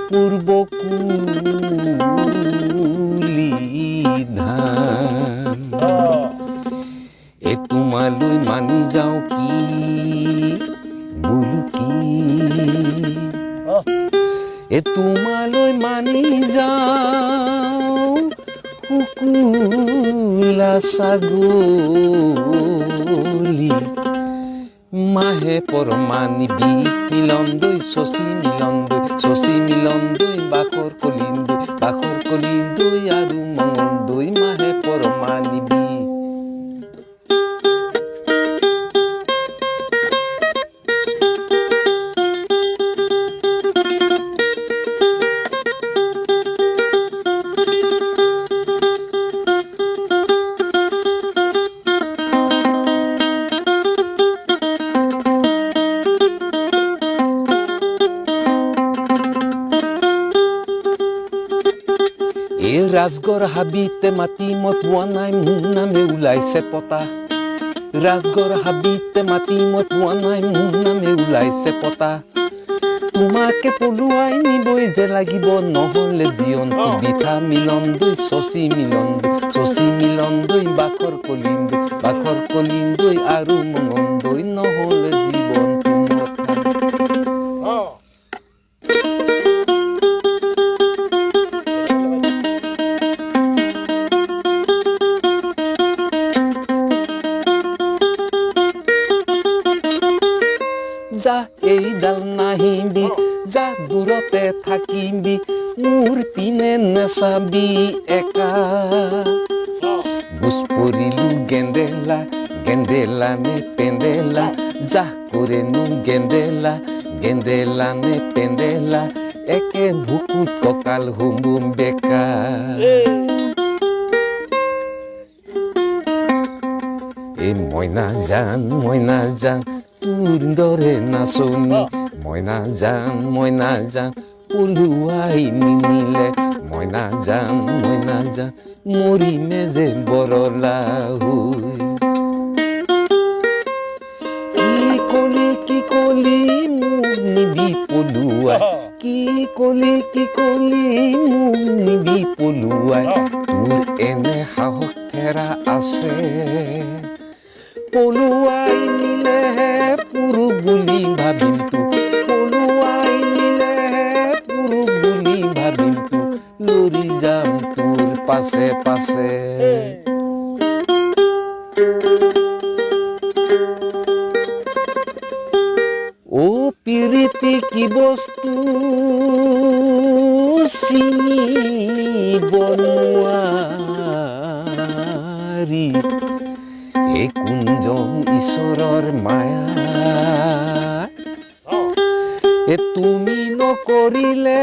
পূর্ব কুলি ধান এ তোমালৈ মানি যাওঁ কি বোলো কি এ তোমালৈ মানি যাওঁ শুকুলা ছাগলী মাহে পৰমানিবি মিলন্দৈ শশী মিলন্দৈ বাখৰ কলিন্দৈ আৰু মঙলদৈ মাহে পৰমানিবি ৰাজগড় হাবিতে মাতি মই পোৱা নাই মোৰ নামে ওলাইছে পতা ৰাজগড় হাবিতে মাতি মই পোৱা নাই মোৰ নামে ওলাইছে পতা তোমাকে পলুৱাই নিবই যে লাগিব নহ'লে জীৱনটো বিথা মিলন্দৈ শশী মিলন্দৈ বাখৰ কলিন্দৈ আৰু মঙলদৈ নহ'লে জীৱনটো যা এইডাল নাহিবি যা দূৰতে থাকিবি মোৰ পিনে নেচাবি একা বুজ পৰিলো গেন্দেলা নে পেন্দেলা যা কৰেনো গেন্দেলা নে পেন্দেলা একে বুকুত কঁকাল হুমু বেকা এই মইনা জান তোৰ দৰে নাচনি মইনা জান পলুৱাই নিনিলে মইনা জান মৰিমে যে বৰলা হৈ কি কলি মোক নিবি পলুৱাই কি কলি মোক নিবি পলুৱাই তোৰ এনে সাহস ফেৰা আছে পলুৱাই নিলেহে পুৰু বুলি ভাবিমতো লৰি যাম তোৰ পাছে ও পিৰিতি কি বস্তু চিনিব নোৱাৰি এই কোনজন ঈশ্বৰৰ মায়া এ তুমি নকৰিলে